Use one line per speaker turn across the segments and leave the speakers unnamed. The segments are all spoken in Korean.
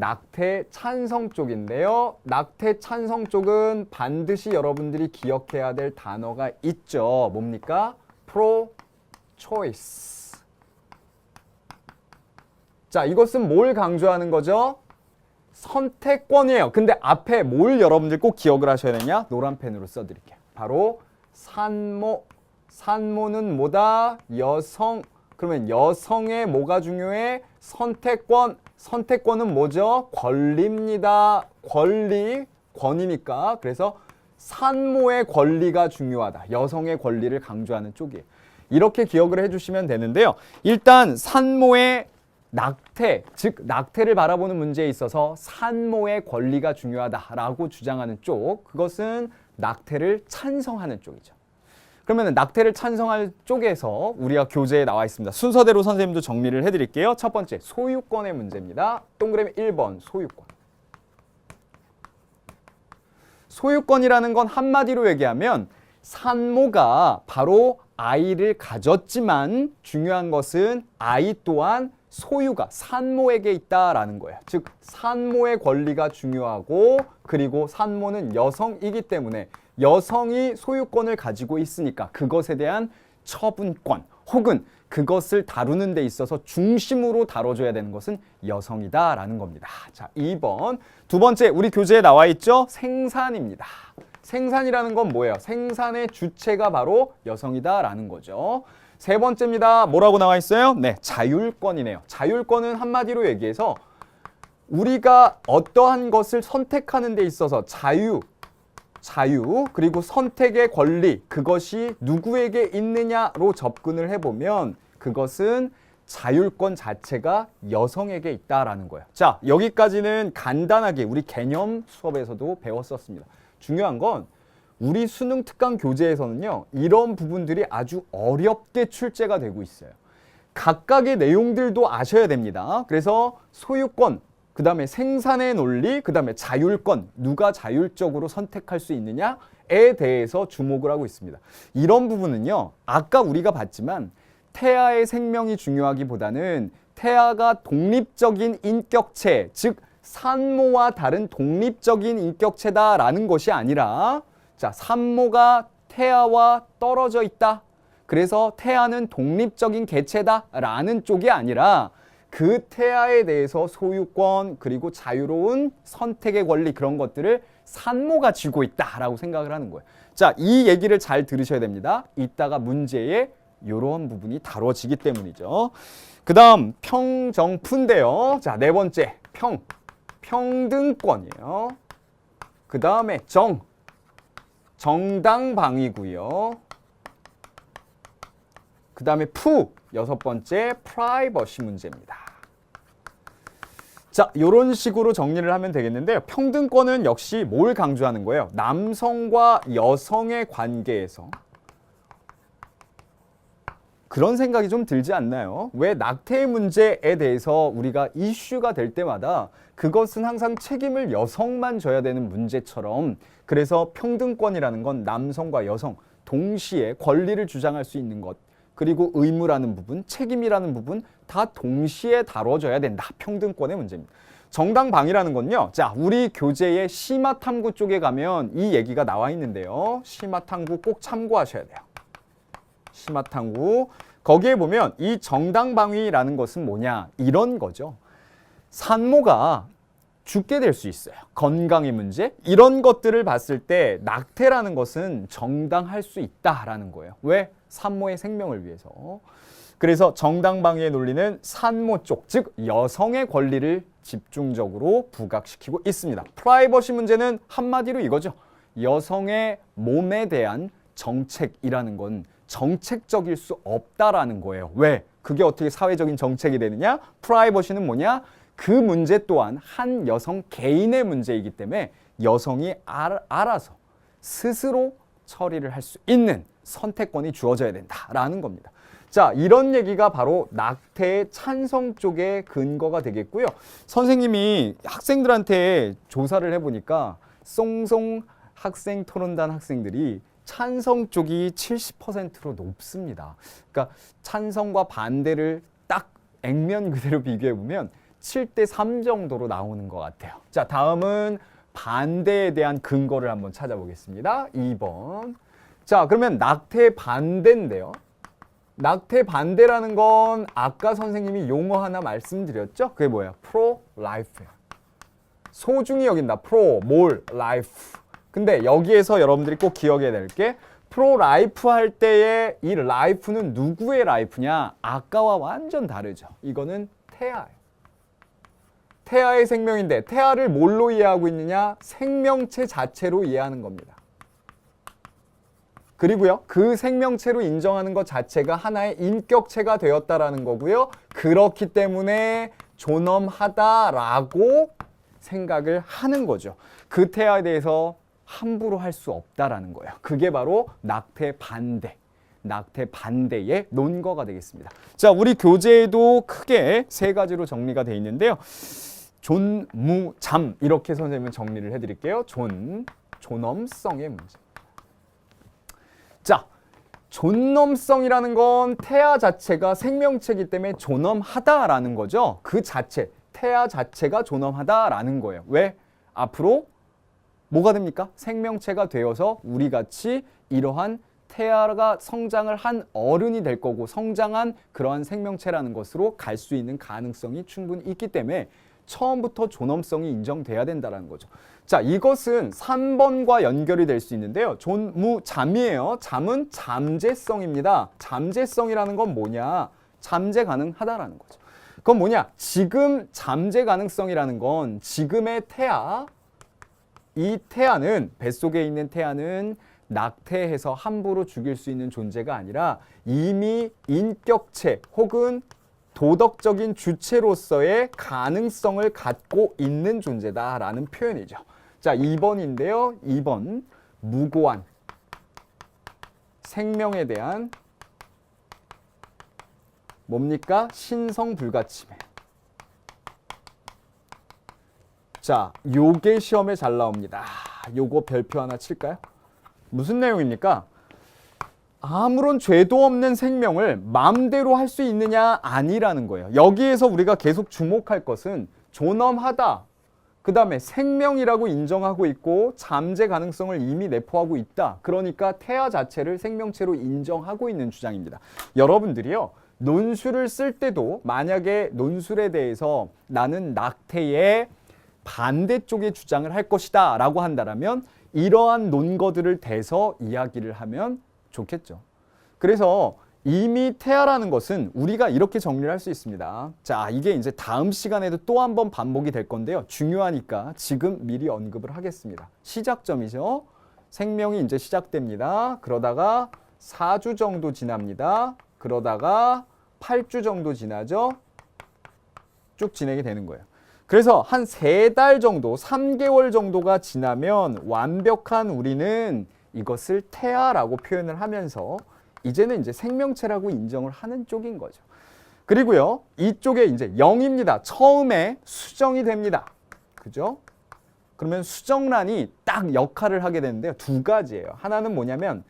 낙태 찬성 쪽인데요. 낙태 찬성 쪽은 반드시 여러분들이 기억해야 될 단어가 있죠. 뭡니까? pro-choice. 자, 이것은 뭘 강조하는 거죠? 선택권이에요. 근데 앞에 뭘 여러분들 꼭 기억을 하셔야 되냐? 노란 펜으로 써드릴게요. 바로 산모. 산모는 뭐다? 여성. 그러면 여성의 뭐가 중요해? 선택권. 선택권은 뭐죠? 권리입니다. 권리. 권이니까. 그래서 산모의 권리가 중요하다. 여성의 권리를 강조하는 쪽이에요. 이렇게 기억을 해주시면 되는데요. 일단 산모의 낙태, 즉 낙태를 바라보는 문제에 있어서 산모의 권리가 중요하다라고 주장하는 쪽, 그것은 낙태를 찬성하는 쪽이죠. 그러면 낙태를 찬성할 쪽에서 우리가 교재에 나와 있습니다. 순서대로 선생님도 정리를 해드릴게요. 첫 번째, 소유권의 문제입니다. 동그라미 1번, 소유권. 소유권이라는 건 한마디로 얘기하면 산모가 바로 아이를 가졌지만 중요한 것은 아이 또한 소유가 산모에게 있다라는 거예요. 즉 산모의 권리가 중요하고 그리고 산모는 여성이기 때문에 여성이 소유권을 가지고 있으니까 그것에 대한 처분권 혹은 그것을 다루는 데 있어서 중심으로 다뤄줘야 되는 것은 여성이다라는 겁니다. 자, 2번. 두 번째, 우리 교재에 나와 있죠? 생산입니다. 생산이라는 건 뭐예요? 생산의 주체가 바로 여성이다라는 거죠. 세 번째입니다. 뭐라고 나와 있어요? 네, 자율권이네요. 자율권은 한마디로 얘기해서 우리가 어떠한 것을 선택하는 데 있어서 자유 그리고 선택의 권리 그것이 누구에게 있느냐로 접근을 해보면 그것은 자율권 자체가 여성에게 있다라는 거예요. 자, 여기까지는 간단하게 우리 개념 수업에서도 배웠었습니다. 중요한 건 우리 수능 특강 교재에서는요, 이런 부분들이 아주 어렵게 출제가 되고 있어요. 각각의 내용들도 아셔야 됩니다. 그래서 소유권, 그 다음에 생산의 논리, 그 다음에 자율권, 누가 자율적으로 선택할 수 있느냐에 대해서 주목을 하고 있습니다. 이런 부분은요, 아까 우리가 봤지만 태아의 생명이 중요하기보다는 태아가 독립적인 인격체, 즉 산모와 다른 독립적인 인격체다라는 것이 아니라 자, 산모가 태아와 떨어져 있다. 그래서 태아는 독립적인 개체다라는 쪽이 아니라 그 태아에 대해서 소유권 그리고 자유로운 선택의 권리 그런 것들을 산모가 쥐고 있다라고 생각을 하는 거예요. 자, 이 얘기를 잘 들으셔야 됩니다. 이따가 문제에 이런 부분이 다뤄지기 때문이죠. 그 다음 평정푼인데요. 자, 네 번째 평등권이에요. 그 다음에 정당방위고요. 그 다음에 여섯 번째 프라이버시 문제입니다. 자, 이런 식으로 정리를 하면 되겠는데요. 평등권은 역시 뭘 강조하는 거예요? 남성과 여성의 관계에서 그런 생각이 좀 들지 않나요? 왜 낙태의 문제에 대해서 우리가 이슈가 될 때마다 그것은 항상 책임을 여성만 져야 되는 문제처럼 그래서 평등권이라는 건 남성과 여성 동시에 권리를 주장할 수 있는 것 그리고 의무라는 부분, 책임이라는 부분 다 동시에 다뤄져야 된다. 평등권의 문제입니다. 정당방위라는 건요. 자, 우리 교재의 심화탐구 쪽에 가면 이 얘기가 나와 있는데요. 심화탐구 꼭 참고하셔야 돼요. 심화탐구. 거기에 보면 이 정당방위라는 것은 뭐냐? 이런 거죠. 산모가 죽게 될 수 있어요. 건강의 문제. 이런 것들을 봤을 때 낙태라는 것은 정당할 수 있다라는 거예요. 왜? 산모의 생명을 위해서. 그래서 정당방위의 논리는 산모 쪽, 즉 여성의 권리를 집중적으로 부각시키고 있습니다. 프라이버시 문제는 한마디로 이거죠. 여성의 몸에 대한 정책이라는 건 정책적일 수 없다라는 거예요. 왜? 그게 어떻게 사회적인 정책이 되느냐? 프라이버시는 뭐냐? 그 문제 또한 한 여성 개인의 문제이기 때문에 여성이 알아서 스스로 처리를 할 수 있는 선택권이 주어져야 된다라는 겁니다. 자, 이런 얘기가 바로 낙태의 찬성 쪽의 근거가 되겠고요. 선생님이 학생들한테 조사를 해보니까 송송 학생 토론단 학생들이 찬성 쪽이 70%로 높습니다. 그러니까 찬성과 반대를 딱 액면 그대로 비교해보면 17대 3 정도로 나오는 것 같아요. 자, 다음은 반대에 대한 근거를 한번 찾아보겠습니다. 2번. 자, 그러면 낙태 반대인데요. 낙태 반대라는 건 아까 선생님이 용어 하나 말씀드렸죠? 그게 뭐예요? pro-life예요. 소중히 여긴다. pro, more, life. 근데 여기에서 여러분들이 꼭 기억해야 될 게 pro-life 할 때의 이 life는 누구의 life냐? 아까와 완전 다르죠. 이거는 태아예요. 태아의 생명인데 태아를 뭘로 이해하고 있느냐? 생명체 자체로 이해하는 겁니다. 그리고요, 그 생명체로 인정하는 것 자체가 하나의 인격체가 되었다라는 거고요. 그렇기 때문에 존엄하다라고 생각을 하는 거죠. 그 태아에 대해서 함부로 할 수 없다라는 거예요. 그게 바로 낙태 반대. 낙태 반대의 논거가 되겠습니다. 자, 우리 교재에도 크게 세 가지로 정리가 되어 있는데요. 존, 무, 잠 이렇게 선생님은 정리를 해드릴게요. 존엄성의 문제. 자, 존엄성이라는 건 태아 자체가 생명체이기 때문에 존엄하다라는 거죠. 그 자체, 태아 자체가 존엄하다라는 거예요. 왜? 앞으로 뭐가 됩니까? 생명체가 되어서 우리같이 이러한 태아가 성장을 한 어른이 될 거고 성장한 그러한 생명체라는 것으로 갈 수 있는 가능성이 충분히 있기 때문에 처음부터 존엄성이 인정돼야 된다는 거죠. 자, 이것은 3번과 연결이 될 수 있는데요. 존, 무, 잠이에요. 잠은 잠재성입니다. 잠재성이라는 건 뭐냐? 잠재 가능하다라는 거죠. 그건 뭐냐? 지금 잠재 가능성이라는 건 지금의 태아, 이 태아는, 뱃속에 있는 태아는 낙태해서 함부로 죽일 수 있는 존재가 아니라 이미 인격체 혹은 도덕적인 주체로서의 가능성을 갖고 있는 존재다라는 표현이죠. 자, 2번인데요. 2번, 무고한 생명에 대한 뭡니까? 신성불가침이에요. 자, 요게 시험에 잘 나옵니다. 요거 별표 하나 칠까요? 무슨 내용입니까? 아무런 죄도 없는 생명을 마음대로 할 수 있느냐? 아니라는 거예요. 여기에서 우리가 계속 주목할 것은 존엄하다. 그 다음에 생명이라고 인정하고 있고 잠재 가능성을 이미 내포하고 있다. 그러니까 태아 자체를 생명체로 인정하고 있는 주장입니다. 여러분들이요, 논술을 쓸 때도 만약에 논술에 대해서 나는 낙태의 반대쪽의 주장을 할 것이다 라고 한다면 이러한 논거들을 대서 이야기를 하면 좋겠죠. 그래서 이미 태아라는 것은 우리가 이렇게 정리를 할 수 있습니다. 자, 이게 이제 다음 시간에도 또 한 번 반복이 될 건데요. 중요하니까 지금 미리 언급을 하겠습니다. 시작점이죠. 생명이 이제 시작됩니다. 그러다가 4주 정도 지납니다. 그러다가 8주 정도 지나죠. 쭉 진행이 되는 거예요. 그래서 한 3달 정도, 3개월 정도가 지나면 완벽한 우리는 이것을 태아라고 표현을 하면서 이제는 이제 생명체라고 인정을 하는 쪽인 거죠. 그리고요, 이쪽에 이제 0입니다. 처음에 수정이 됩니다. 그죠? 그러면 수정란이 딱 역할을 하게 되는데요. 두 가지예요. 하나는 뭐냐면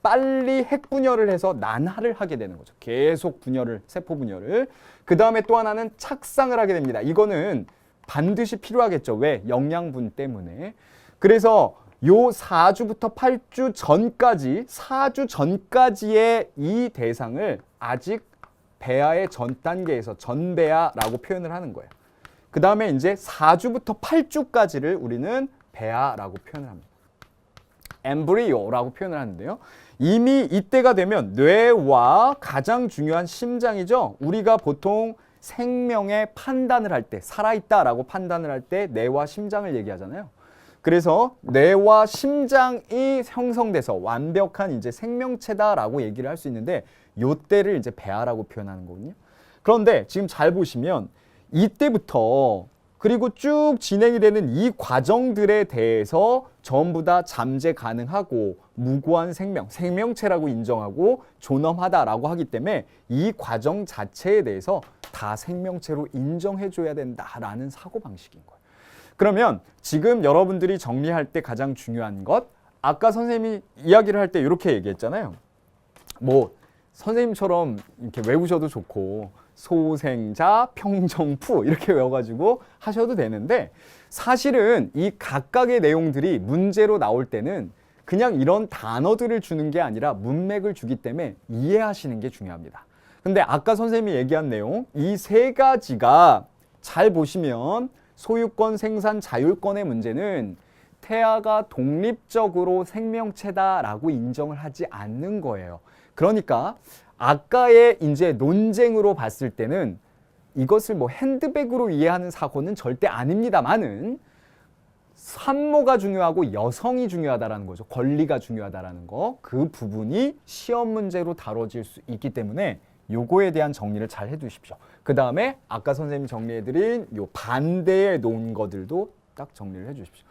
빨리 핵분열을 해서 난하를 하게 되는 거죠. 계속 분열을, 세포 분열을. 그 다음에 또 하나는 착상을 하게 됩니다. 이거는 반드시 필요하겠죠. 왜? 영양분 때문에. 그래서 요 4주부터 8주 전까지, 4주 전까지의 이 대상을 아직 배아의 전 단계에서 전배아라고 표현을 하는 거예요. 그 다음에 이제 4주부터 8주까지를 우리는 배아라고 표현을 합니다. 엠브리오라고 표현을 하는데요. 이미 이때가 되면 뇌와 가장 중요한 심장이죠. 우리가 보통 생명의 판단을 할 때, 살아있다라고 판단을 할 때 뇌와 심장을 얘기하잖아요. 그래서 뇌와 심장이 형성돼서 완벽한 이제 생명체다라고 얘기를 할 수 있는데 요때를 이제 배아라고 표현하는 거거든요. 그런데 지금 잘 보시면 이때부터 그리고 쭉 진행이 되는 이 과정들에 대해서 전부 다 잠재 가능하고 무고한 생명, 생명체라고 인정하고 존엄하다라고 하기 때문에 이 과정 자체에 대해서 다 생명체로 인정해줘야 된다라는 사고방식인 거예요. 그러면 지금 여러분들이 정리할 때 가장 중요한 것, 아까 선생님이 이야기를 할 때 이렇게 얘기했잖아요. 뭐 선생님처럼 이렇게 외우셔도 좋고 소생자, 평정푸 이렇게 외워가지고 하셔도 되는데 사실은 이 각각의 내용들이 문제로 나올 때는 그냥 이런 단어들을 주는 게 아니라 문맥을 주기 때문에 이해하시는 게 중요합니다. 근데 아까 선생님이 얘기한 내용 이 세 가지가 잘 보시면 소유권, 생산, 자율권의 문제는 태아가 독립적으로 생명체다라고 인정을 하지 않는 거예요. 그러니까 아까의 이제 논쟁으로 봤을 때는 이것을 뭐 핸드백으로 이해하는 사고는 절대 아닙니다만은 산모가 중요하고 여성이 중요하다라는 거죠. 권리가 중요하다라는 거. 그 부분이 시험 문제로 다뤄질 수 있기 때문에 요거에 대한 정리를 잘 해두십시오. 그 다음에 아까 선생님이 정리해드린 요 반대에 놓은 것들도 딱 정리를 해주십시오.